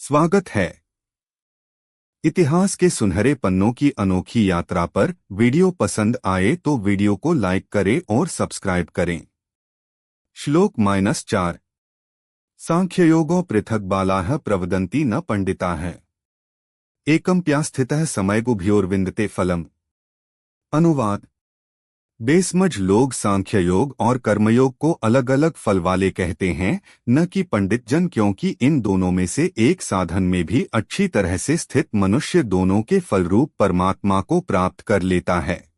स्वागत है। इतिहास के सुनहरे पन्नों की अनोखी यात्रा पर वीडियो पसंद आए तो वीडियो को लाइक करें और सब्सक्राइब करें। श्लोक -4 सांख्ययोगो पृथक बालाः प्रवदन्ति न पंडिताः एकम्प्यास्थितः समयगुभ्योर्विन्दते फलम्। अनुवाद। बेसमझ लोग सांख्य योग और कर्मयोग को अलग अलग फल वाले कहते हैं, न कि पंडित जन, क्योंकि इन दोनों में से एक साधन में भी अच्छी तरह से स्थित मनुष्य दोनों के फलरूप परमात्मा को प्राप्त कर लेता है।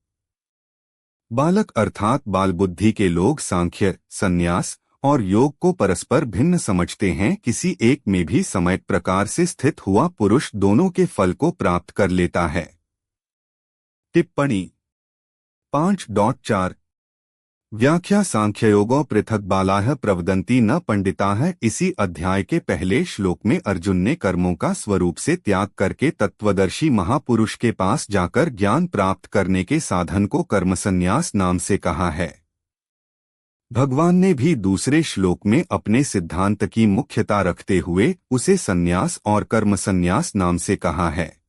बालक अर्थात बाल बुद्धि के लोग सांख्य, संन्यास और योग को परस्पर भिन्न समझते हैं। किसी एक में भी समय प्रकार से स्थित हुआ पुरुष दोनों के फल को प्राप्त कर लेता है। टिप्पणी 5.4 व्याख्या सांख्ययोगो पृथक बालाः प्रवदन्ति न पंडिताः। इसी अध्याय के पहले श्लोक में अर्जुन ने कर्मों का स्वरूप से त्याग करके तत्वदर्शी महापुरुष के पास जाकर ज्ञान प्राप्त करने के साधन को कर्मसन्यास नाम से कहा है। भगवान ने भी दूसरे श्लोक में अपने सिद्धांत की मुख्यता रखते हुए उसे संन्यास और कर्मसन्यास नाम से कहा है।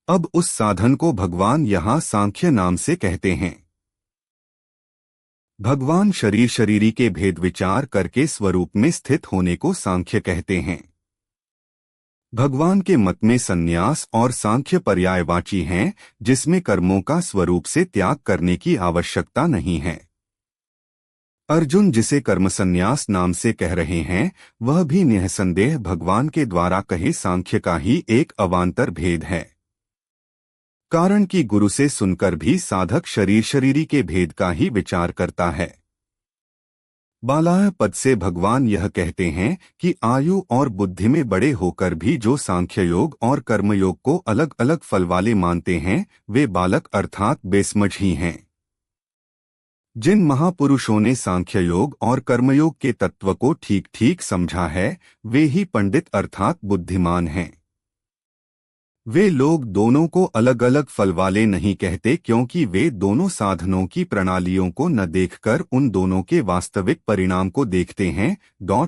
अब उस साधन को भगवान यहाँ सांख्य नाम से कहते हैं। भगवान शरीर शरीरी के भेद विचार करके स्वरूप में स्थित होने को सांख्य कहते हैं। भगवान के मत में संन्यास और सांख्य पर्यायवाची हैं, जिसमें कर्मों का स्वरूप से त्याग करने की आवश्यकता नहीं है। अर्जुन जिसे कर्मसन्यास नाम से कह रहे हैं, वह भी निःसंदेह भगवान के द्वारा कहे सांख्य का ही एक अवान्तर भेद है। कारण कि गुरु से सुनकर भी साधक शरीर शरीरी के भेद का ही विचार करता है। बालाह पद से भगवान यह कहते हैं कि आयु और बुद्धि में बड़े होकर भी जो सांख्य योग और कर्मयोग को अलग अलग फल वाले मानते हैं, वे बालक अर्थात बेसमझ ही हैं। जिन महापुरुषों ने सांख्य योग और कर्मयोग के तत्व को ठीक ठीक समझा है, वे ही पंडित अर्थात बुद्धिमान हैं। वे लोग दोनों को अलग अलग फल वाले नहीं कहते, क्योंकि वे दोनों साधनों की प्रणालियों को न देखकर उन दोनों के वास्तविक परिणाम को देखते हैं।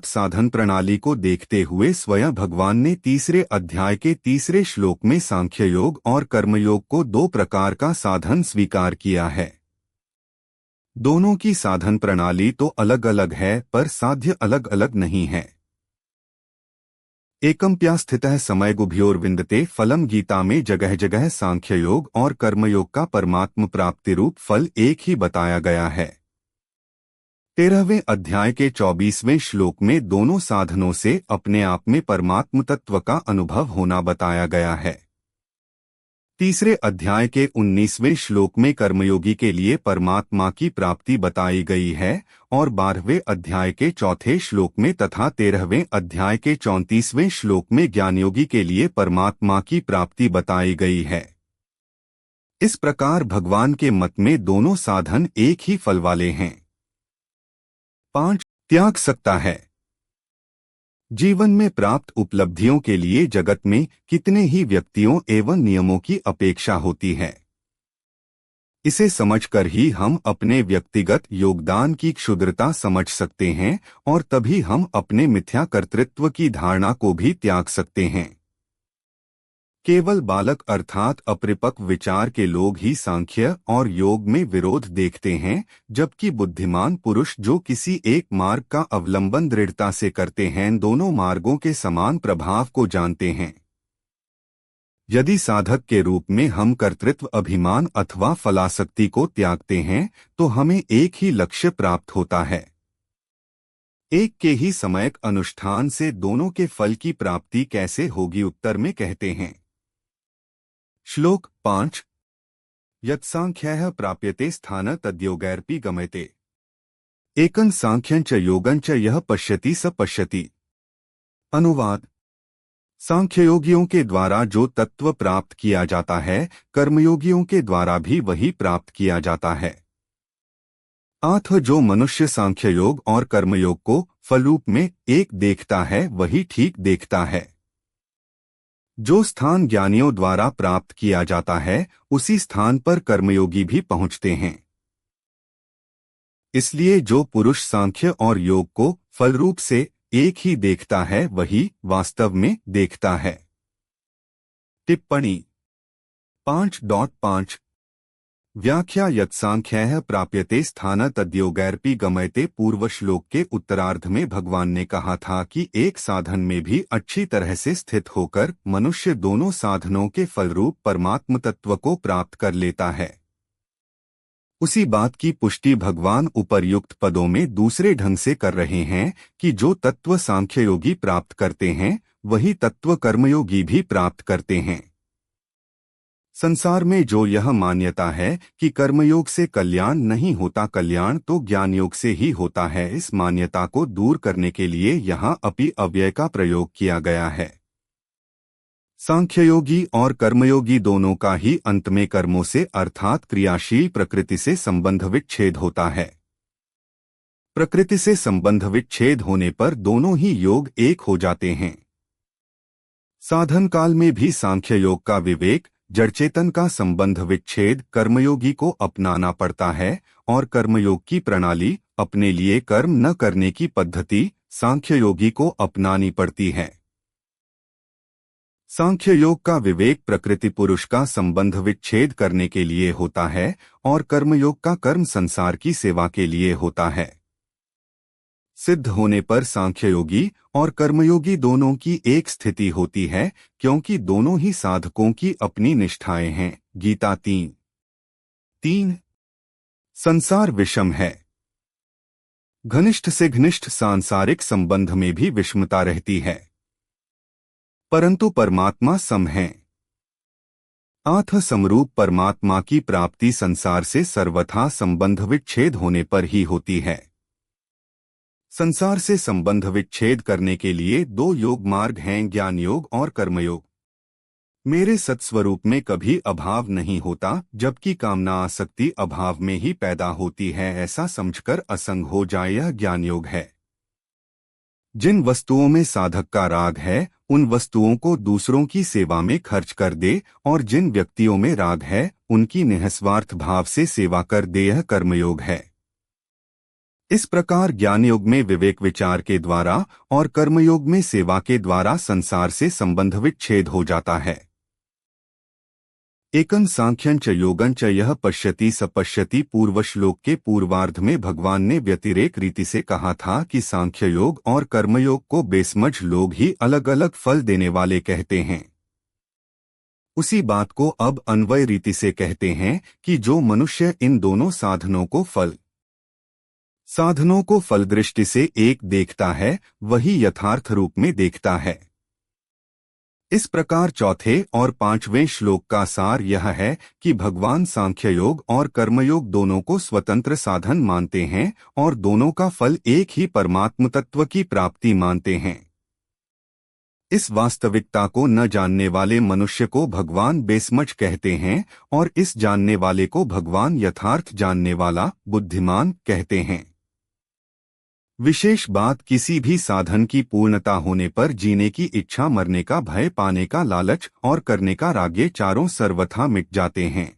साधन प्रणाली को देखते हुए स्वयं भगवान ने तीसरे अध्याय के तीसरे श्लोक में सांख्य योग और कर्मयोग को दो प्रकार का साधन स्वीकार किया है। दोनों की साधन प्रणाली तो अलग अलग है, पर साध्य अलग अलग नहीं है। एकम्प्यास्थितः समयगुभ्योर्विन्दते फलम। गीता में जगह जगह सांख्य योग और कर्मयोग का परमात्म प्राप्ति रूप फल एक ही बताया गया है। 13वें अध्याय के 24वें श्लोक में दोनों साधनों से अपने आप में परमात्म तत्व का अनुभव होना बताया गया है। तीसरे अध्याय के 19वें श्लोक में कर्मयोगी के लिए परमात्मा की प्राप्ति बताई गई है और 12वें अध्याय के चौथे श्लोक में तथा 13वें अध्याय के 34वें श्लोक में ज्ञानयोगी के लिए परमात्मा की प्राप्ति बताई गई है। इस प्रकार भगवान के मत में दोनों साधन एक ही फल वाले हैं। 5 त्याग सकता है। जीवन में प्राप्त उपलब्धियों के लिए जगत में कितने ही व्यक्तियों एवं नियमों की अपेक्षा होती है। इसे समझकर ही हम अपने व्यक्तिगत योगदान की क्षुद्रता समझ सकते हैं और तभी हम अपने मिथ्या कर्तृत्व की धारणा को भी त्याग सकते हैं। केवल बालक अर्थात अपरिपक्व विचार के लोग ही सांख्य और योग में विरोध देखते हैं, जबकि बुद्धिमान पुरुष जो किसी एक मार्ग का अवलंबन दृढ़ता से करते हैं, दोनों मार्गों के समान प्रभाव को जानते हैं। यदि साधक के रूप में हम कर्तृत्व अभिमान अथवा फलासक्ति को त्यागते हैं, तो हमें एक ही लक्ष्य प्राप्त होता है। एक के ही समयक अनुष्ठान से दोनों के फल की प्राप्ति कैसे होगी? उत्तर में कहते हैं। श्लोक 5 यत्सांख्यः प्राप्यते स्थान तद्योगैरपि गम्यते एकं सांख्यं च योगं च यः पश्यति स पश्यति। अनुवाद। सांख्ययोगियों के द्वारा जो तत्व प्राप्त किया जाता है, कर्मयोगियों के द्वारा भी वही प्राप्त किया जाता है। अतः जो मनुष्य सांख्ययोग और कर्मयोग को फलरूप में एक देखता है, वही ठीक देखता है। जो स्थान ज्ञानियों द्वारा प्राप्त किया जाता है, उसी स्थान पर कर्मयोगी भी पहुंचते हैं। इसलिए जो पुरुष सांख्य और योग को फलरूप से एक ही देखता है वही वास्तव में देखता है। टिप्पणी 5.5 व्याख्या यत्सांख्यः प्राप्यते स्थान तद्योगैरपि गमयते। पूर्व श्लोक के उत्तरार्ध में भगवान ने कहा था कि एक साधन में भी अच्छी तरह से स्थित होकर मनुष्य दोनों साधनों के फलरूप परमात्म तत्व को प्राप्त कर लेता है। उसी बात की पुष्टि भगवान उपर्युक्त पदों में दूसरे ढंग से कर रहे हैं कि जो तत्व सांख्ययोगी प्राप्त करते हैं वही तत्व कर्मयोगी भी प्राप्त करते हैं। संसार में जो यह मान्यता है कि कर्मयोग से कल्याण नहीं होता, कल्याण तो ज्ञान योग से ही होता है, इस मान्यता को दूर करने के लिए यहाँ अपि अव्यय का प्रयोग किया गया है। सांख्ययोगी और कर्मयोगी दोनों का ही अंत में कर्मों से अर्थात क्रियाशील प्रकृति से संबंध विच्छेद होता है। प्रकृति से संबंध विच्छेद होने पर दोनों ही योग एक हो जाते हैं। साधन काल में भी सांख्य योग का विवेक, जड़चेतन का संबंध विच्छेद कर्मयोगी को अपनाना पड़ता है और कर्मयोग की प्रणाली, अपने लिए कर्म न करने की पद्धति सांख्ययोगी को अपनानी पड़ती है। सांख्य योग का विवेक प्रकृति पुरुष का संबंध विच्छेद करने के लिए होता है और कर्मयोग का कर्म संसार की सेवा के लिए होता है। सिद्ध होने पर सांख्ययोगी और कर्मयोगी दोनों की एक स्थिति होती है, क्योंकि दोनों ही साधकों की अपनी निष्ठाएं हैं। गीता 3:3 संसार विषम है। घनिष्ठ से घनिष्ठ सांसारिक संबंध में भी विषमता रहती है, परंतु परमात्मा सम है। आथ समरूप परमात्मा की प्राप्ति संसार से सर्वथा संबंध विच्छेद होने पर ही होती है। संसार से संबंध विच्छेद करने के लिए दो योग मार्ग हैं, ज्ञान योग और कर्मयोग। मेरे सत्स्वरूप में कभी अभाव नहीं होता, जबकि कामना आसक्ति अभाव में ही पैदा होती है, ऐसा समझकर असंग हो जाए, यह ज्ञान योग है। जिन वस्तुओं में साधक का राग है उन वस्तुओं को दूसरों की सेवा में खर्च कर दे, और जिन व्यक्तियों में राग है उनकी निःस्वार्थ भाव से सेवा कर दे, यह कर्मयोग है। इस प्रकार ज्ञान योग में विवेक विचार के द्वारा और कर्मयोग में सेवा के द्वारा संसार से संबंध विच्छेद हो जाता है। एकं सांख्यं च योगं च यह पश्यति स पश्यति। पूर्व श्लोक के पूर्वार्ध में भगवान ने व्यतिरेक रीति से कहा था कि सांख्य योग और कर्मयोग को बेसमझ लोग ही अलग अलग फल देने वाले कहते हैं। उसी बात को अब अन्वय रीति से कहते हैं कि जो मनुष्य इन दोनों साधनों को फल दृष्टि से एक देखता है वही यथार्थ रूप में देखता है। इस प्रकार चौथे और पांचवें श्लोक का सार यह है कि भगवान सांख्य योग और कर्मयोग दोनों को स्वतंत्र साधन मानते हैं और दोनों का फल एक ही परमात्म तत्व की प्राप्ति मानते हैं। इस वास्तविकता को न जानने वाले मनुष्य को भगवान बेसमझ कहते हैं और इस जानने वाले को भगवान यथार्थ जानने वाला, बुद्धिमान कहते हैं। विशेष बात, किसी भी साधन की पूर्णता होने पर जीने की इच्छा, मरने का भय, पाने का लालच और करने का राग, ये चारों सर्वथा मिट जाते हैं।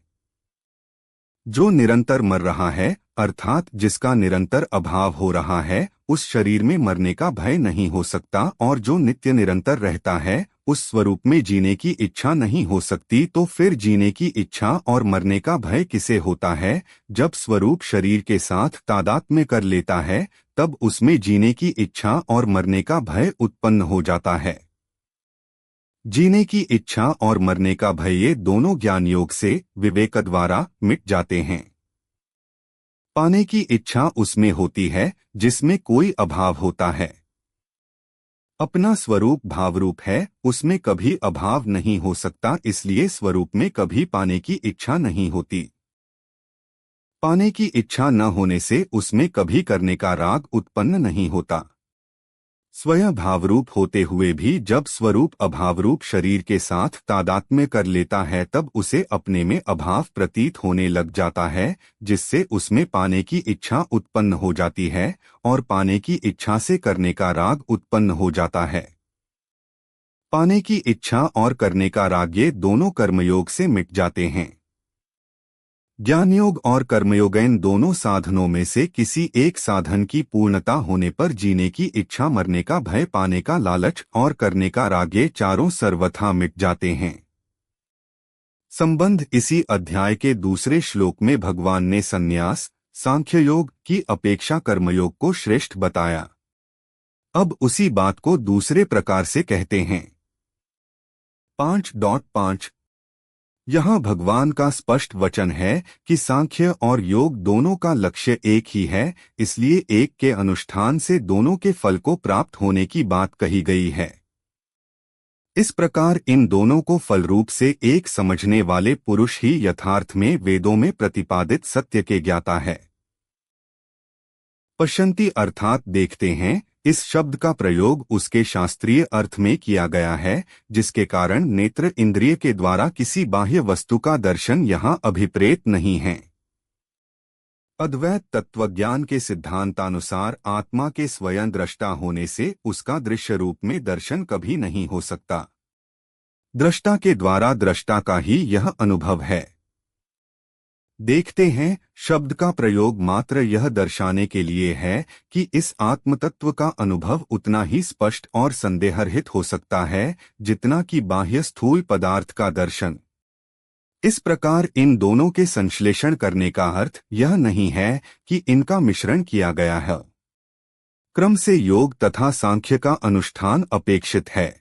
जो निरंतर मर रहा है अर्थात जिसका निरंतर अभाव हो रहा है, उस शरीर में मरने का भय नहीं हो सकता, और जो नित्य निरंतर रहता है उस स्वरूप में जीने की इच्छा नहीं हो सकती। तो फिर जीने की इच्छा और मरने का भय किसे होता है? जब स्वरूप शरीर के साथ तादात्म्य कर लेता है तब उसमें जीने की इच्छा और मरने का भय उत्पन्न हो जाता है। जीने की इच्छा और मरने का भय ये दोनों ज्ञान योग से विवेक द्वारा मिट जाते हैं। पाने की इच्छा उसमें होती है जिसमें कोई अभाव होता है। अपना स्वरूप भावरूप है, उसमें कभी अभाव नहीं हो सकता, इसलिए स्वरूप में कभी पाने की इच्छा नहीं होती। पाने की इच्छा न होने से उसमें कभी करने का राग उत्पन्न नहीं होता। स्वयं भावरूप होते हुए भी जब स्वरूप अभावरूप शरीर के साथ तादात्म्य कर लेता है तब उसे अपने में अभाव प्रतीत होने लग जाता है, जिससे उसमें पाने की इच्छा उत्पन्न हो जाती है और पाने की इच्छा से करने का राग उत्पन्न हो जाता है। पाने की इच्छा और करने का राग ये दोनों कर्मयोग से मिट जाते हैं। ज्ञानयोग और कर्मयोग इन दोनों साधनों में से किसी एक साधन की पूर्णता होने पर जीने की इच्छा, मरने का भय, पाने का लालच और करने का राग, ये चारों सर्वथा मिट जाते हैं। संबंध इसी अध्याय के दूसरे श्लोक में भगवान ने संन्यास, सांख्य योग की अपेक्षा कर्मयोग को श्रेष्ठ बताया। अब उसी बात को दूसरे प्रकार से कहते हैं। 5.5 यहाँ भगवान का स्पष्ट वचन है कि सांख्य और योग दोनों का लक्ष्य एक ही है, इसलिए एक के अनुष्ठान से दोनों के फल को प्राप्त होने की बात कही गई है। इस प्रकार इन दोनों को फल रूप से एक समझने वाले पुरुष ही यथार्थ में वेदों में प्रतिपादित सत्य के ज्ञाता है। पश्यन्ति अर्थात देखते हैं, इस शब्द का प्रयोग उसके शास्त्रीय अर्थ में किया गया है, जिसके कारण नेत्र इंद्रिय के द्वारा किसी बाह्य वस्तु का दर्शन यहाँ अभिप्रेत नहीं है। अद्वैत तत्वज्ञान के सिद्धांतानुसार आत्मा के स्वयं दृष्टा होने से उसका दृश्य रूप में दर्शन कभी नहीं हो सकता। दृष्टा के द्वारा दृष्टा का ही यह अनुभव है। देखते हैं शब्द का प्रयोग मात्र यह दर्शाने के लिए है कि इस आत्मतत्व का अनुभव उतना ही स्पष्ट और संदेहरहित हो सकता है जितना कि बाह्य स्थूल पदार्थ का दर्शन। इस प्रकार इन दोनों के संश्लेषण करने का अर्थ यह नहीं है कि इनका मिश्रण किया गया है। क्रम से योग तथा सांख्य का अनुष्ठान अपेक्षित है।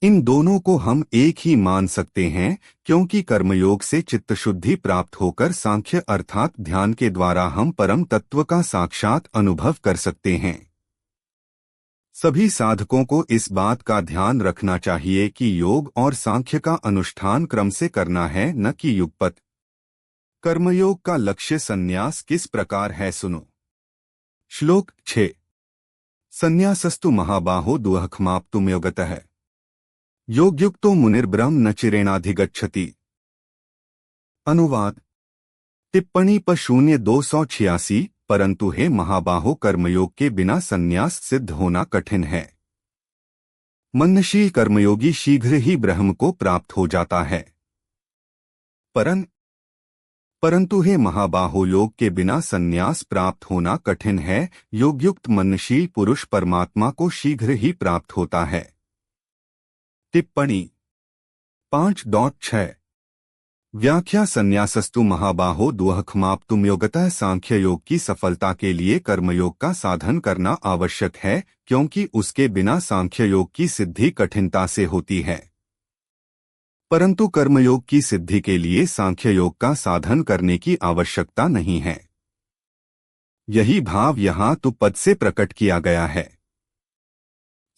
इन दोनों को हम एक ही मान सकते हैं, क्योंकि कर्मयोग से चित्तशुद्धि प्राप्त होकर सांख्य अर्थात ध्यान के द्वारा हम परम तत्व का साक्षात अनुभव कर सकते हैं। सभी साधकों को इस बात का ध्यान रखना चाहिए कि योग और सांख्य का अनुष्ठान क्रम से करना है, न कि युगपत। कर्मयोग का लक्ष्य संन्यास किस प्रकार है सुनो। श्लोक 6 संन्यासस्तु महाबाहो दुःखमाप्तुं योगतः योगयुक्तो मुनिर्ब्रह्म न चिरेणाधिगच्छति। अनुवाद टिप्पणी प 0286 परंतु हे महाबाहो कर्मयोग के बिना संन्यास सिद्ध होना कठिन है। मननशील कर्मयोगी शीघ्र ही ब्रह्म को प्राप्त हो जाता है। परंतु हे महाबाहो योग के बिना संन्यास प्राप्त होना कठिन है। योगयुक्त मननशील पुरुष परमात्मा को शीघ्र ही प्राप्त होता है। टिप्पणी 5.6 व्याख्या संन्यासस्तु महाबाहो दुःखमाप्तुं योगतः सांख्य योग की सफलता के लिए कर्मयोग का साधन करना आवश्यक है, क्योंकि उसके बिना सांख्य योग की सिद्धि कठिनता से होती है। परंतु कर्मयोग की सिद्धि के लिए सांख्य योग का साधन करने की आवश्यकता नहीं है। यही भाव यहाँ तु पद से प्रकट किया गया है।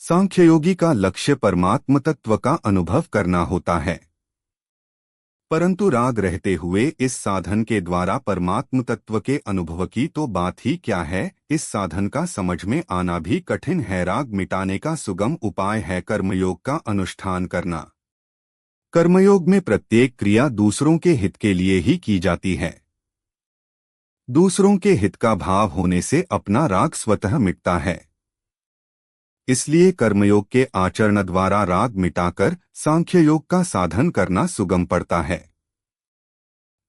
सांख्ययोगी का लक्ष्य परमात्म तत्व का अनुभव करना होता है, परंतु राग रहते हुए इस साधन के द्वारा परमात्म तत्व के अनुभव की तो बात ही क्या है, इस साधन का समझ में आना भी कठिन है। राग मिटाने का सुगम उपाय है कर्मयोग का अनुष्ठान करना। कर्मयोग में प्रत्येक क्रिया दूसरों के हित के लिए ही की जाती है। दूसरों के हित का भाव होने से अपना राग स्वतः मिटता है। इसलिए कर्मयोग के आचरण द्वारा राग मिटाकर सांख्य योग का साधन करना सुगम पड़ता है।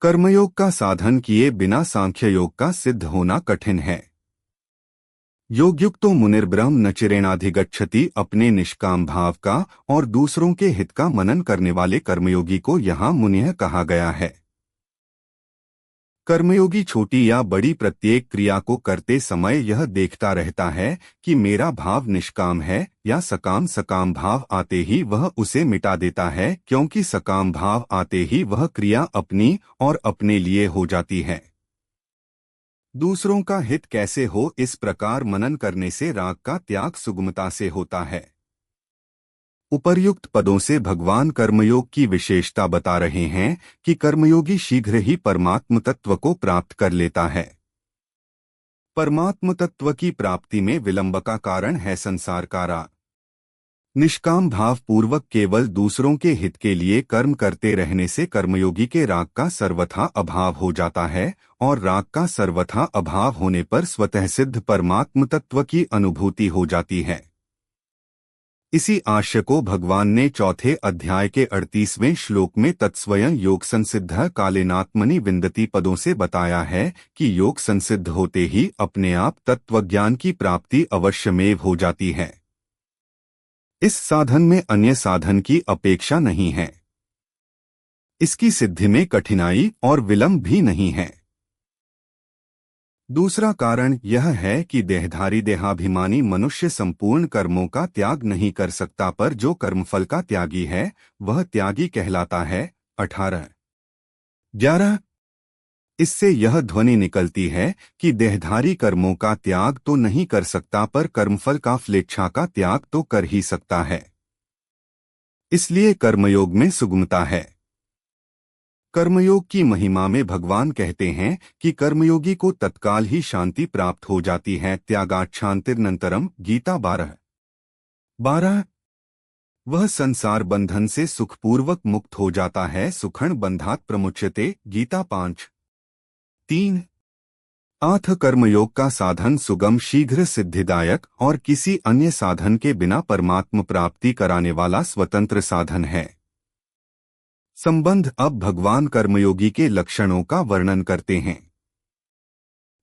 कर्मयोग का साधन किए बिना सांख्य योग का सिद्ध होना कठिन है। योगयुक्तो मुनिर्ब्रह्म न चिरेणाधिगच्छति अपने निष्काम भाव का और दूसरों के हित का मनन करने वाले कर्मयोगी को यहाँ मुनिः कहा गया है। कर्मयोगी छोटी या बड़ी प्रत्येक क्रिया को करते समय यह देखता रहता है कि मेरा भाव निष्काम है या सकाम। सकाम भाव आते ही वह उसे मिटा देता है, क्योंकि सकाम भाव आते ही वह क्रिया अपनी और अपने लिए हो जाती है। दूसरों का हित कैसे हो, इस प्रकार मनन करने से राग का त्याग सुगमता से होता है। उपर्युक्त पदों से भगवान कर्मयोग की विशेषता बता रहे हैं कि कर्मयोगी शीघ्र ही परमात्म तत्व को प्राप्त कर लेता है। परमात्म तत्व की प्राप्ति में विलंब का कारण है संसार का राग। निष्काम भाव पूर्वक केवल दूसरों के हित के लिए कर्म करते रहने से कर्मयोगी के राग का सर्वथा अभाव हो जाता है, और राग का सर्वथा अभाव होने पर स्वतः सिद्ध परमात्म तत्व की अनुभूति हो जाती है। इसी आशय को भगवान ने चौथे अध्याय के 38वें श्लोक में तत्स्वयं योग संसिद्ध कालेनात्मनि विन्दति पदों से बताया है कि योग संसिद्ध होते ही अपने आप तत्वज्ञान की प्राप्ति अवश्यमेव हो जाती है। इस साधन में अन्य साधन की अपेक्षा नहीं है। इसकी सिद्धि में कठिनाई और विलंब भी नहीं है। दूसरा कारण यह है कि देहधारी देहाभिमानी मनुष्य संपूर्ण कर्मों का त्याग नहीं कर सकता, पर जो कर्मफल का त्यागी है वह त्यागी कहलाता है। 18:11 इससे यह ध्वनि निकलती है कि देहधारी कर्मों का त्याग तो नहीं कर सकता, पर कर्मफल का फलेच्छा का त्याग तो कर ही सकता है। इसलिए कर्मयोग में सुगमता है। कर्मयोग की महिमा में भगवान कहते हैं कि कर्मयोगी को तत्काल ही शांति प्राप्त हो जाती है। त्यागात् शान्तिरनन्तरम् गीता 12:12 वह संसार बंधन से सुखपूर्वक मुक्त हो जाता है। सुखं बंधात् प्रमुच्यते गीता 5:3 आठ कर्मयोग का साधन सुगम, शीघ्र, सिद्धिदायक और किसी अन्य साधन के बिना परमात्म प्राप्ति कराने वाला स्वतंत्र साधन है। संबंध अब भगवान कर्मयोगी के लक्षणों का वर्णन करते हैं।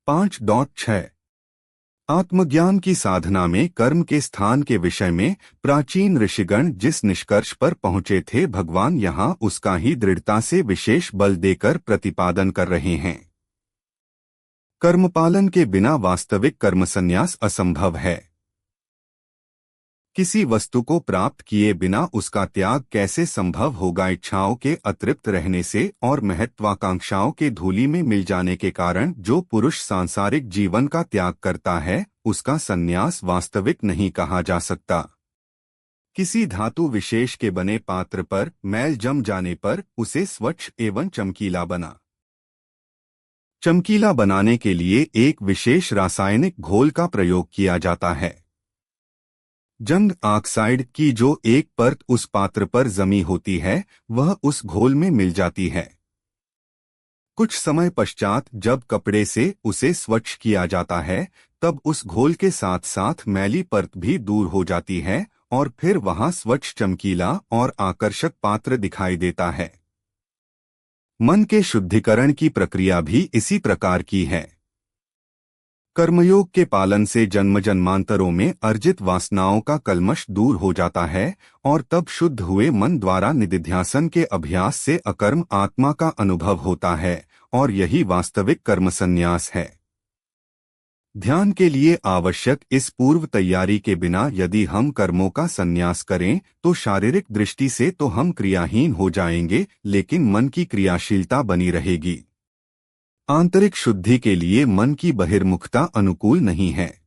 5.6 आत्मज्ञान की साधना में कर्म के स्थान के विषय में प्राचीन ऋषिगण जिस निष्कर्ष पर पहुंचे थे, भगवान यहाँ उसका ही दृढ़ता से विशेष बल देकर प्रतिपादन कर रहे हैं। कर्मपालन के बिना वास्तविक कर्मसन्यास असंभव है। किसी वस्तु को प्राप्त किए बिना उसका त्याग कैसे संभव होगा? इच्छाओं के अतृप्त रहने से और महत्वाकांक्षाओं के धूलि में मिल जाने के कारण जो पुरुष सांसारिक जीवन का त्याग करता है, उसका संन्यास वास्तविक नहीं कहा जा सकता। किसी धातु विशेष के बने पात्र पर मैल जम जाने पर उसे स्वच्छ एवं चमकीला बनाने के लिए एक विशेष रासायनिक घोल का प्रयोग किया जाता है। जंग ऑक्साइड की जो एक परत उस पात्र पर जमी होती है, वह उस घोल में मिल जाती है। कुछ समय पश्चात जब कपड़े से उसे स्वच्छ किया जाता है, तब उस घोल के साथ साथ मैली परत भी दूर हो जाती है और फिर वहां स्वच्छ, चमकीला और आकर्षक पात्र दिखाई देता है। मन के शुद्धिकरण की प्रक्रिया भी इसी प्रकार की है। कर्मयोग के पालन से जन्म जन्मांतरों में अर्जित वासनाओं का कल्मश दूर हो जाता है और तब शुद्ध हुए मन द्वारा निधिध्यासन के अभ्यास से अकर्म आत्मा का अनुभव होता है और यही वास्तविक कर्म संन्यास है। ध्यान के लिए आवश्यक इस पूर्व तैयारी के बिना यदि हम कर्मों का संन्यास करें तो शारीरिक दृष्टि से तो हम क्रियाहीन हो जाएंगे, लेकिन मन की क्रियाशीलता बनी रहेगी। आंतरिक शुद्धि के लिए मन की बहिर्मुखता अनुकूल नहीं है।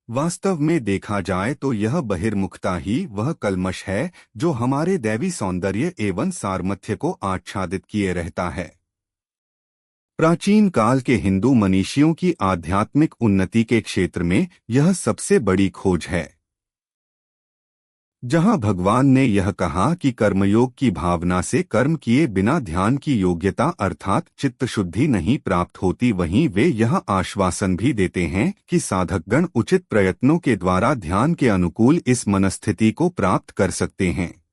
वास्तव में देखा जाए तो यह बहिर्मुखता ही वह कल्मश है जो हमारे दैवी सौंदर्य एवं सामर्थ्य को आच्छादित किए रहता है। प्राचीन काल के हिंदू मनीषियों की आध्यात्मिक उन्नति के क्षेत्र में यह सबसे बड़ी खोज है। जहां भगवान ने यह कहा कि कर्मयोग की भावना से कर्म किए बिना ध्यान की योग्यता अर्थात चित्त शुद्धि नहीं प्राप्त होती, वहीं वे यह आश्वासन भी देते हैं कि साधकगण उचित प्रयत्नों के द्वारा ध्यान के अनुकूल इस मनस्थिति को प्राप्त कर सकते हैं।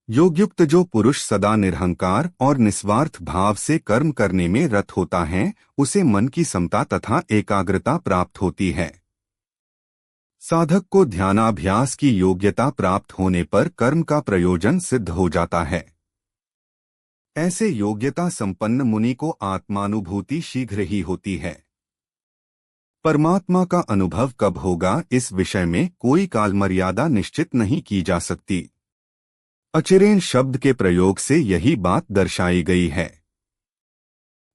योगयुक्त जो पुरुष सदा निरहंकार और निस्वार्थ भाव से कर्म करने में रत होता है, उसे मन की समता तथा एकाग्रता प्राप्त होती है। साधक को ध्यानाभ्यास की योग्यता प्राप्त होने पर कर्म का प्रयोजन सिद्ध हो जाता है। ऐसे योग्यता संपन्न मुनि को आत्मानुभूति शीघ्र ही होती है। परमात्मा का अनुभव कब होगा, इस विषय में कोई काल मर्यादा निश्चित नहीं की जा सकती। अचिरेण शब्द के प्रयोग से यही बात दर्शाई गई है।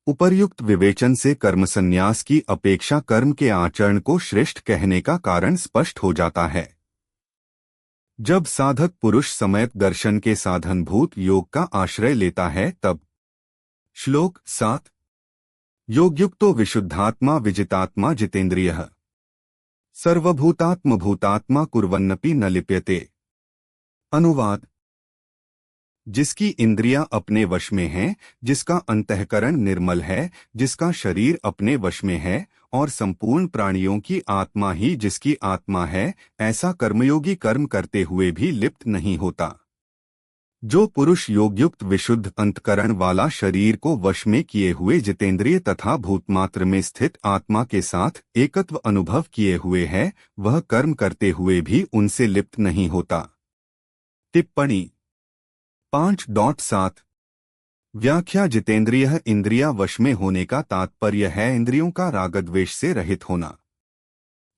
उपर्युक्त विवेचन से कर्म संन्यास की अपेक्षा कर्म के आचरण को श्रेष्ठ कहने का कारण स्पष्ट हो जाता है। जब साधक पुरुष समयत दर्शन के साधनभूत योग का आश्रय लेता है तब श्लोक 7 योगयुक्तो विशुद्धात्मा विजितात्मा जितेन्द्रियः सर्वभूतात्म भूतात्मा कुर्वन्नपि न लिप्यते। अनुवाद जिसकी इंद्रियां अपने वश में हैं, जिसका अंतःकरण निर्मल है, जिसका शरीर अपने वश में है और संपूर्ण प्राणियों की आत्मा ही जिसकी आत्मा है, ऐसा कर्मयोगी कर्म करते हुए भी लिप्त नहीं होता। जो पुरुष योगयुक्त विशुद्ध अंतकरण वाला शरीर को वश में किए हुए जितेंद्रिय तथा भूतमात्र में स्थित आत्मा के साथ एकत्व अनुभव किए हुए है, वह कर्म करते हुए भी उनसे लिप्त नहीं होता। टिप्पणी 5.7 व्याख्या जितेंद्रिय इंद्रिया वश में होने का तात्पर्य है इंद्रियों का रागद्वेष से रहित होना।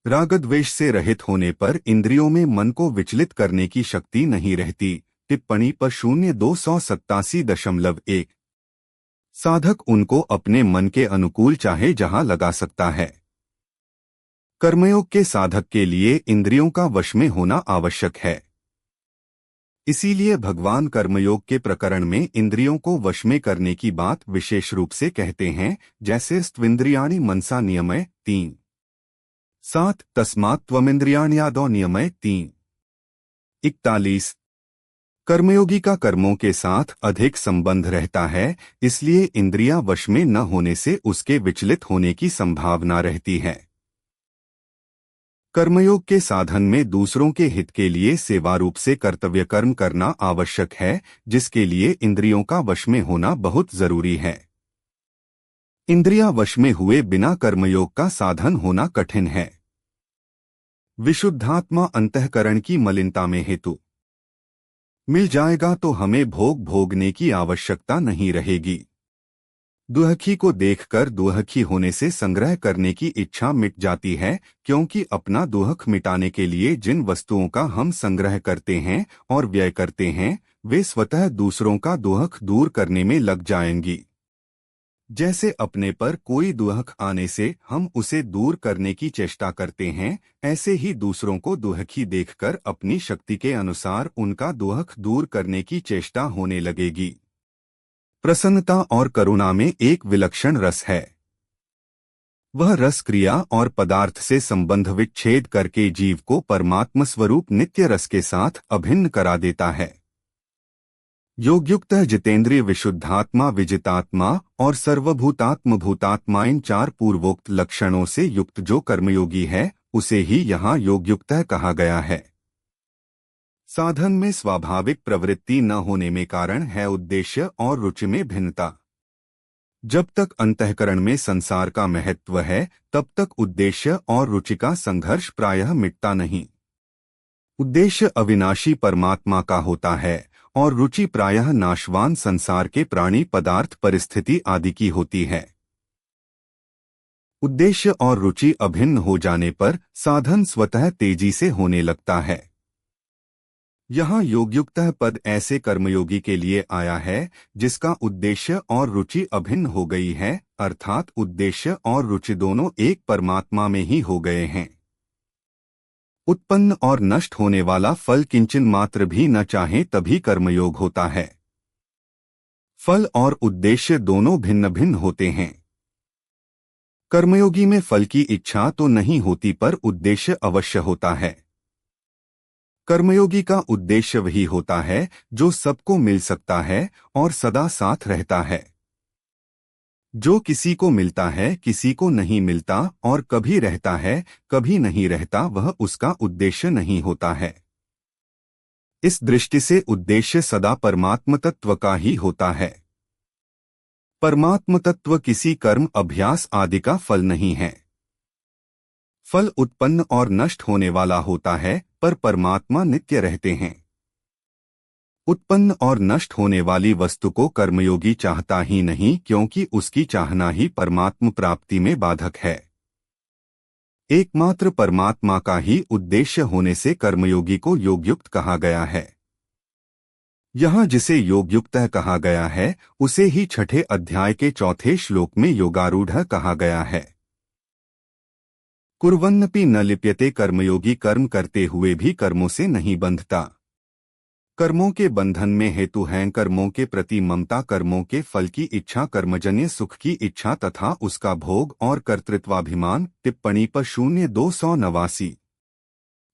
रागद्वेष से रहित होने पर इंद्रियों में मन को विचलित करने की शक्ति नहीं रहती। टिप्पणी पर 0287.1 साधक उनको अपने मन के अनुकूल चाहे जहां लगा सकता है। कर्मयोग के साधक के लिए इंद्रियों का वश में होना आवश्यक है। इसीलिए भगवान कर्मयोग के प्रकरण में इंद्रियों को वश में करने की बात विशेष रूप से कहते हैं, जैसे स्त्विंद्रियाणि मनसा नियमय 3:7 तस्मात् त्वमिन्द्रियाण्यादौ नियमय 3:41 कर्मयोगी का कर्मों के साथ अधिक संबंध रहता है, इसलिए इंद्रियां वश में न होने से उसके विचलित होने की संभावना रहती है। कर्मयोग के साधन में दूसरों के हित के लिए सेवा रूप से कर्तव्य कर्म करना आवश्यक है, जिसके लिए इंद्रियों का वश में होना बहुत जरूरी है। इंद्रियां वश में हुए बिना कर्मयोग का साधन होना कठिन है। विशुद्धात्मा अंतःकरण की मलिनता में हेतु मिल जाएगा तो हमें भोगने की आवश्यकता नहीं रहेगी। दुहखी को देखकर दुहखी होने से संग्रह करने की इच्छा मिट जाती है, क्योंकि अपना दुहख मिटाने के लिए जिन वस्तुओं का हम संग्रह करते हैं और व्यय करते हैं, वे स्वतः दूसरों का दुहख दूर करने में लग जाएंगी। जैसे अपने पर कोई दुहख आने से हम उसे दूर करने की चेष्टा करते हैं, ऐसे ही दूसरों को दुहखी देखकर अपनी शक्ति के अनुसार उनका दुहख दूर करने की चेष्टा होने लगेगी। प्रसन्नता और करुणा में एक विलक्षण रस है। वह रस क्रिया और पदार्थ से संबंध विच्छेद करके जीव को परमात्म स्वरूप नित्य रस के साथ अभिन्न करा देता है। योगयुक्त जितेंद्रिय विशुद्धात्मा विजितात्मा और सर्वभूतात्म भूतात्मा इन चार पूर्वोक्त लक्षणों से युक्त जो कर्मयोगी है, उसे ही यहाँ योगयुक्त कहा गया है। साधन में स्वाभाविक प्रवृत्ति न होने में कारण है उद्देश्य और रुचि में भिन्नता। जब तक अंतःकरण में संसार का महत्व है, तब तक उद्देश्य और रुचि का संघर्ष प्रायः मिटता नहीं। उद्देश्य अविनाशी परमात्मा का होता है और रुचि प्रायः नाशवान संसार के प्राणी पदार्थ परिस्थिति आदि की होती है। उद्देश्य और रुचि अभिन्न हो जाने पर साधन स्वतः तेजी से होने लगता है। यहाँ योगयुक्त पद ऐसे कर्मयोगी के लिए आया है जिसका उद्देश्य और रुचि अभिन्न हो गई है, अर्थात उद्देश्य और रुचि दोनों एक परमात्मा में ही हो गए हैं। उत्पन्न और नष्ट होने वाला फल किंचन मात्र भी न चाहे तभी कर्मयोग होता है। फल और उद्देश्य दोनों भिन्न भिन्न होते हैं। कर्मयोगी में फल की इच्छा तो नहीं होती, पर उद्देश्य अवश्य होता है। कर्मयोगी का उद्देश्य वही होता है जो सबको मिल सकता है और सदा साथ रहता है। जो किसी को मिलता है, किसी को नहीं मिलता, और कभी रहता है, कभी नहीं रहता, वह उसका उद्देश्य नहीं होता है। इस दृष्टि से उद्देश्य सदा परमात्म तत्व का ही होता है। परमात्म तत्व किसी कर्म अभ्यास आदि का फल नहीं है। फल उत्पन्न और नष्ट होने वाला होता है, पर परमात्मा नित्य रहते हैं। उत्पन्न और नष्ट होने वाली वस्तु को कर्मयोगी चाहता ही नहीं, क्योंकि उसकी चाहना ही परमात्म प्राप्ति में बाधक है। एकमात्र परमात्मा का ही उद्देश्य होने से कर्मयोगी को योगयुक्त कहा गया है। यहाँ जिसे योगयुक्त कहा गया है, उसे ही छठे अध्याय के चौथे श्लोक में योगारूढ़ कहा गया है। कुर्वन्नपि न लिप्यते कर्मयोगी कर्म करते हुए भी कर्मों से नहीं बंधता। कर्मों के बंधन में हेतु हैं कर्मों के प्रति ममता, कर्मों के फल की इच्छा, कर्मजन्य सुख की इच्छा तथा उसका भोग और कर्तृत्वाभिमान। टिप्पणी पर 0289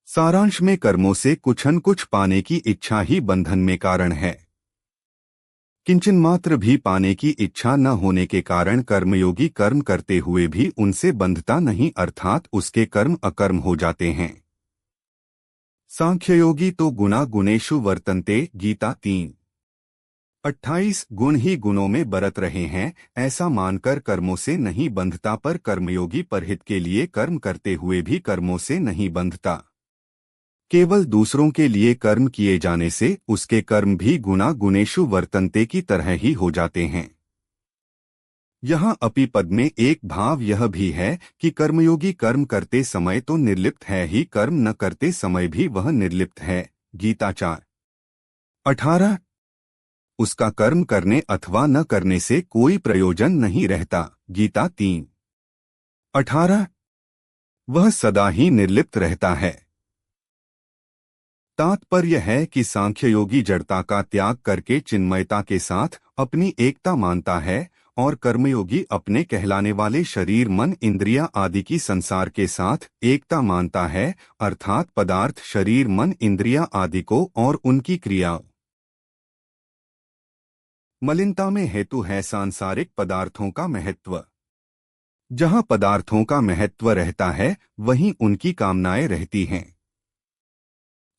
सारांश में कर्मों से कुछ न कुछ पाने की इच्छा ही बंधन में कारण है। किंचन मात्र भी पाने की इच्छा न होने के कारण कर्मयोगी कर्म करते हुए भी उनसे बंधता नहीं, अर्थात उसके कर्म अकर्म हो जाते हैं। सांख्ययोगी तो गुणा गुणेषु वर्तन्ते, गीता 3:28 गुण ही गुणों में बरत रहे हैं, ऐसा मानकर कर्मों से नहीं बंधता, पर कर्मयोगी परहित के लिए कर्म करते हुए भी कर्मों से नहीं बंधता। केवल दूसरों के लिए कर्म किए जाने से उसके कर्म भी गुणा गुणेषु वर्तन्ते की तरह ही हो जाते हैं। यहाँ अपि पद में एक भाव यह भी है कि कर्मयोगी कर्म करते समय तो निर्लिप्त है ही, कर्म न करते समय भी वह निर्लिप्त है। गीता 4:18 उसका कर्म करने अथवा न करने से कोई प्रयोजन नहीं रहता। गीता 3:18 वह सदा ही निर्लिप्त रहता है। तात्पर्य है कि सांख्ययोगी जड़ता का त्याग करके चिन्मयता के साथ अपनी एकता मानता है, और कर्मयोगी अपने कहलाने वाले शरीर मन इंद्रिया आदि की संसार के साथ एकता मानता है, अर्थात पदार्थ शरीर मन इंद्रिया आदि को और उनकी क्रिया। मलिनता में हेतु है सांसारिक पदार्थों का महत्व। जहाँ पदार्थों का महत्व रहता है वहीं उनकी कामनाएं रहती हैं।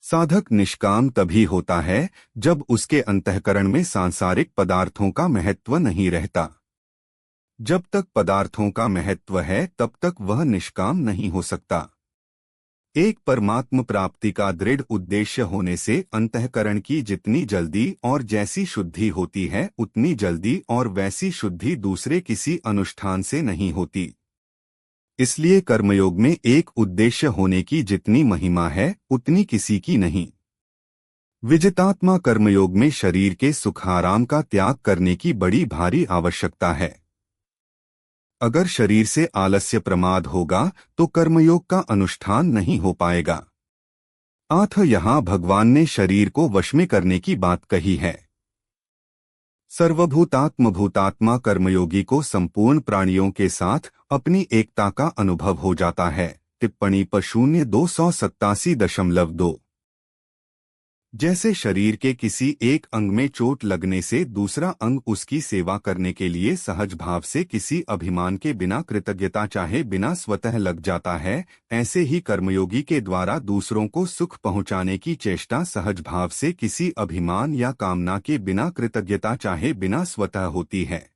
साधक निष्काम तभी होता है जब उसके अंतःकरण में सांसारिक पदार्थों का महत्व नहीं रहता। जब तक पदार्थों का महत्व है तब तक वह निष्काम नहीं हो सकता। एक परमात्म प्राप्ति का दृढ़ उद्देश्य होने से अंतःकरण की जितनी जल्दी और जैसी शुद्धि होती है उतनी जल्दी और वैसी शुद्धि दूसरे किसी अनुष्ठान से नहीं होती। इसलिए कर्मयोग में एक उद्देश्य होने की जितनी महिमा है उतनी किसी की नहीं। विजितात्मा कर्मयोग में शरीर के सुखाराम का त्याग करने की बड़ी भारी आवश्यकता है। अगर शरीर से आलस्य प्रमाद होगा तो कर्मयोग का अनुष्ठान नहीं हो पाएगा। अथ यहाँ भगवान ने शरीर को वश में करने की बात कही है। सर्वभूतात्म भूतात्मा कर्मयोगी को संपूर्ण प्राणियों के साथ अपनी एकता का अनुभव हो जाता है। टिप्पणी प 0:287.2 जैसे शरीर के किसी एक अंग में चोट लगने से दूसरा अंग उसकी सेवा करने के लिए सहज भाव से किसी अभिमान के बिना कृतज्ञता चाहे बिना स्वतः लग जाता है, ऐसे ही कर्मयोगी के द्वारा दूसरों को सुख पहुंचाने की चेष्टा सहज भाव से किसी अभिमान या कामना के बिना कृतज्ञता चाहे बिना स्वतः होती है।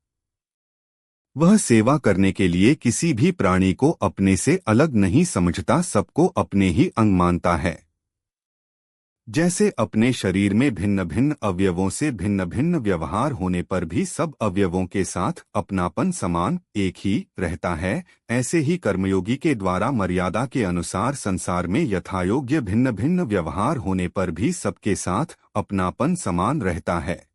वह सेवा करने के लिए किसी भी प्राणी को अपने से अलग नहीं समझता, सबको अपने ही अंग मानता है। जैसे अपने शरीर में भिन्न भिन्न अवयवों से भिन्न भिन्न व्यवहार होने पर भी सब अवयवों के साथ अपनापन समान एक ही रहता है, ऐसे ही कर्मयोगी के द्वारा मर्यादा के अनुसार संसार में यथायोग्य भिन्न भिन्न व्यवहार होने पर भी सबके साथ अपनापन समान रहता है।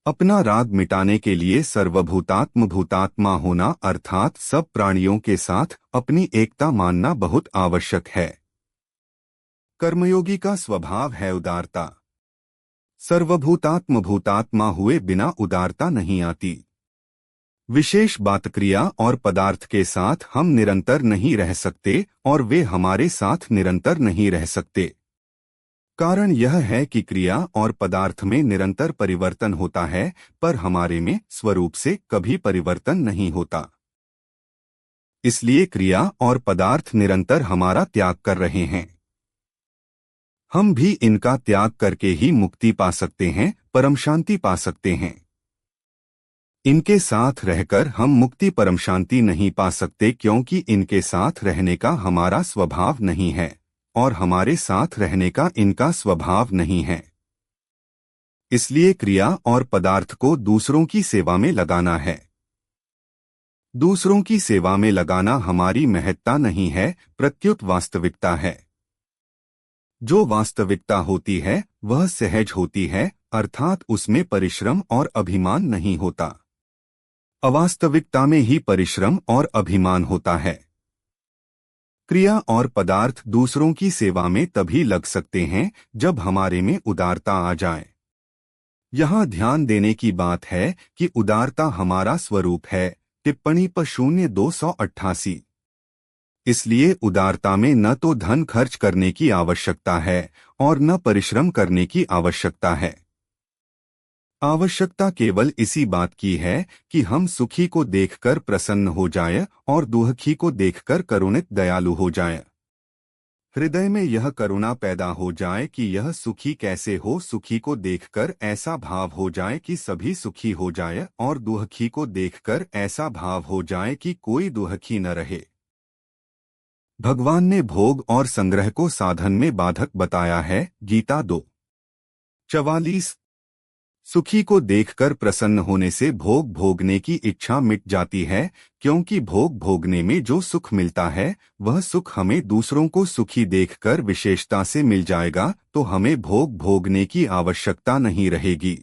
अपना राग मिटाने के लिए सर्वभूतात्म भूतात्मा होना अर्थात सब प्राणियों के साथ अपनी एकता मानना बहुत आवश्यक है। कर्मयोगी का स्वभाव है उदारता। सर्वभूतात्म भूतात्मा हुए बिना उदारता नहीं आती। विशेष बात क्रिया और पदार्थ के साथ हम निरंतर नहीं रह सकते और वे हमारे साथ निरंतर नहीं रह सकते। कारण यह है कि क्रिया और पदार्थ में निरंतर परिवर्तन होता है, पर हमारे में स्वरूप से कभी परिवर्तन नहीं होता। इसलिए क्रिया और पदार्थ निरंतर हमारा त्याग कर रहे हैं। हम भी इनका त्याग करके ही मुक्ति पा सकते हैं, परम शांति पा सकते हैं। इनके साथ रहकर हम मुक्ति परम शांति नहीं पा सकते, क्योंकि इनके साथ रहने का हमारा स्वभाव नहीं है और हमारे साथ रहने का इनका स्वभाव नहीं है। इसलिए क्रिया और पदार्थ को दूसरों की सेवा में लगाना है। दूसरों की सेवा में लगाना हमारी महत्ता नहीं है, प्रत्युत वास्तविकता है। जो वास्तविकता होती है वह सहज होती है, अर्थात उसमें परिश्रम और अभिमान नहीं होता। अवास्तविकता में ही परिश्रम और अभिमान होता है। क्रिया और पदार्थ दूसरों की सेवा में तभी लग सकते हैं जब हमारे में उदारता आ जाए। यहाँ ध्यान देने की बात है कि उदारता हमारा स्वरूप है। टिप्पणी प 0:288 इसलिए उदारता में न तो धन खर्च करने की आवश्यकता है और न परिश्रम करने की आवश्यकता है। आवश्यकता केवल इसी बात की है कि हम सुखी को देखकर प्रसन्न हो जाएं और दुखी को देखकर करुणित दयालु हो जाएं। हृदय में यह करुणा पैदा हो जाए कि यह सुखी कैसे हो, सुखी को देखकर ऐसा भाव हो जाए कि सभी सुखी हो जाए और दुखी को देखकर ऐसा भाव हो जाए कि कोई दुखी न रहे। भगवान ने भोग और संग्रह को साधन में बाधक बताया है। गीता 2:44। सुखी को देखकर प्रसन्न होने से भोग भोगने की इच्छा मिट जाती है, क्योंकि भोग भोगने में जो सुख मिलता है वह सुख हमें दूसरों को सुखी देखकर विशेषता से मिल जाएगा, तो हमें भोग भोगने की आवश्यकता नहीं रहेगी।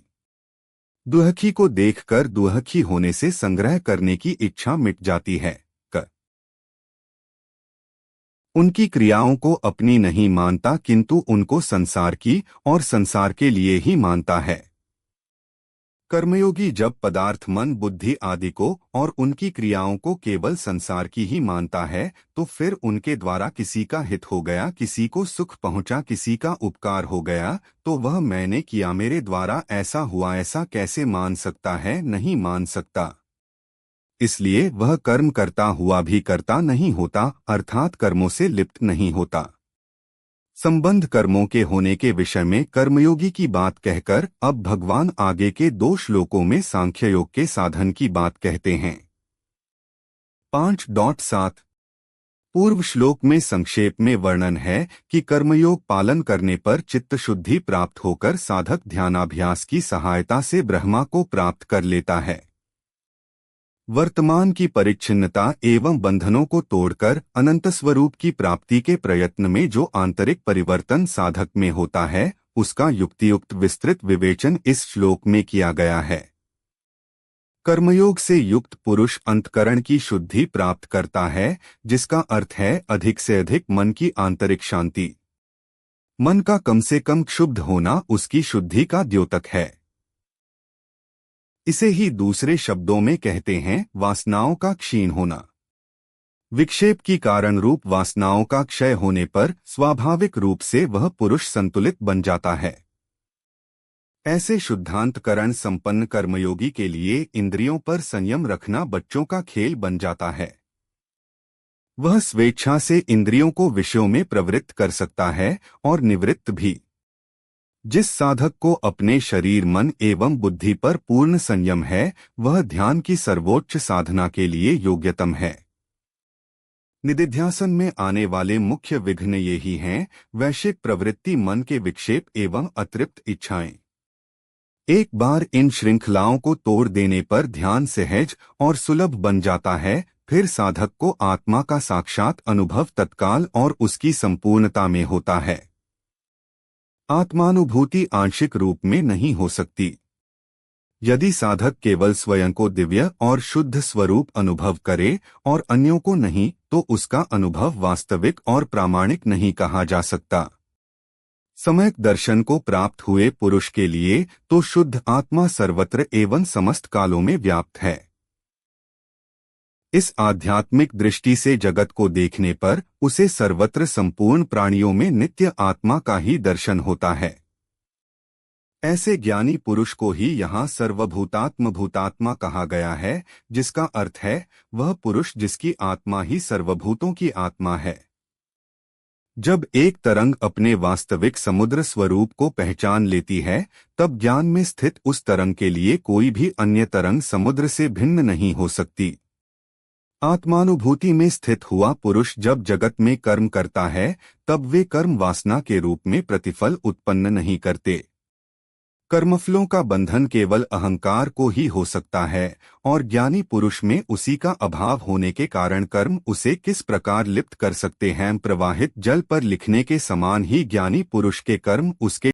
दुखी को देखकर दुखी होने से संग्रह करने की इच्छा मिट जाती है। उनकी क्रियाओं को अपनी नहीं मानता, किंतु उनको संसार की और संसार के लिए ही मानता है। कर्मयोगी जब पदार्थ मन बुद्धि आदि को और उनकी क्रियाओं को केवल संसार की ही मानता है, तो फिर उनके द्वारा किसी का हित हो गया, किसी को सुख पहुंचा, किसी का उपकार हो गया, तो वह मैंने किया, मेरे द्वारा ऐसा हुआ, ऐसा कैसे मान सकता है? नहीं मान सकता। इसलिए वह कर्म करता हुआ भी करता नहीं होता, अर्थात कर्मों से लिप्त नहीं होता। संबंध कर्मों के होने के विषय में कर्मयोगी की बात कहकर अब भगवान आगे के 2 श्लोकों में सांख्य योग के साधन की बात कहते हैं। 5.7 पूर्व श्लोक में संक्षेप में वर्णन है कि कर्मयोग पालन करने पर चित्त शुद्धि प्राप्त होकर साधक ध्यानाभ्यास की सहायता से ब्रह्मा को प्राप्त कर लेता है। वर्तमान की परिच्छिन्नता एवं बंधनों को तोड़कर अनंत स्वरूप की प्राप्ति के प्रयत्न में जो आंतरिक परिवर्तन साधक में होता है, उसका युक्तियुक्त विस्तृत विवेचन इस श्लोक में किया गया है। कर्मयोग से युक्त पुरुष अंतकरण की शुद्धि प्राप्त करता है, जिसका अर्थ है अधिक से अधिक मन की आंतरिक शांति। मन का कम से कम क्षुब्ध होना उसकी शुद्धि का द्योतक है। इसे ही दूसरे शब्दों में कहते हैं वासनाओं का क्षीण होना। विक्षेप की कारण रूप वासनाओं का क्षय होने पर स्वाभाविक रूप से वह पुरुष संतुलित बन जाता है। ऐसे शुद्धांतकरण संपन्न कर्मयोगी के लिए इंद्रियों पर संयम रखना बच्चों का खेल बन जाता है। वह स्वेच्छा से इंद्रियों को विषयों में प्रवृत्त कर सकता है और निवृत्त भी। जिस साधक को अपने शरीर, मन एवं बुद्धि पर पूर्ण संयम है, वह ध्यान की सर्वोच्च साधना के लिए योग्यतम है। निदिध्यासन में आने वाले मुख्य विघ्न ये ही हैं: वैश्विक प्रवृत्ति, मन के विक्षेप एवं अतृप्त इच्छाएं। एक बार इन श्रृंखलाओं को तोड़ देने पर ध्यान सहज और सुलभ बन जाता है। फिर साधक को आत्मा का साक्षात अनुभव तत्काल और उसकी संपूर्णता में होता है। आत्मानुभूति आंशिक रूप में नहीं हो सकती। यदि साधक केवल स्वयं को दिव्य और शुद्ध स्वरूप अनुभव करे और अन्यों को नहीं, तो उसका अनुभव वास्तविक और प्रामाणिक नहीं कहा जा सकता। सम्यक दर्शन को प्राप्त हुए पुरुष के लिए तो शुद्ध आत्मा सर्वत्र एवं समस्त कालों में व्याप्त है। इस आध्यात्मिक दृष्टि से जगत को देखने पर उसे सर्वत्र संपूर्ण प्राणियों में नित्य आत्मा का ही दर्शन होता है। ऐसे ज्ञानी पुरुष को ही यहाँ सर्वभूतात्मा कहा गया है, जिसका अर्थ है वह पुरुष जिसकी आत्मा ही सर्वभूतों की आत्मा है। जब एक तरंग अपने वास्तविक समुद्र स्वरूप को पहचान लेती है, तब ज्ञान में स्थित उस तरंग के लिए कोई भी अन्य तरंग समुद्र से भिन्न नहीं हो सकती। आत्मानुभूति में स्थित हुआ पुरुष जब जगत में कर्म करता है, तब वे कर्म वासना के रूप में प्रतिफल उत्पन्न नहीं करते। कर्मफलों का बंधन केवल अहंकार को ही हो सकता है, और ज्ञानी पुरुष में उसी का अभाव होने के कारण कर्म उसे किस प्रकार लिप्त कर सकते हैं। प्रवाहित जल पर लिखने के समान ही ज्ञानी पुरुष के कर्म उसके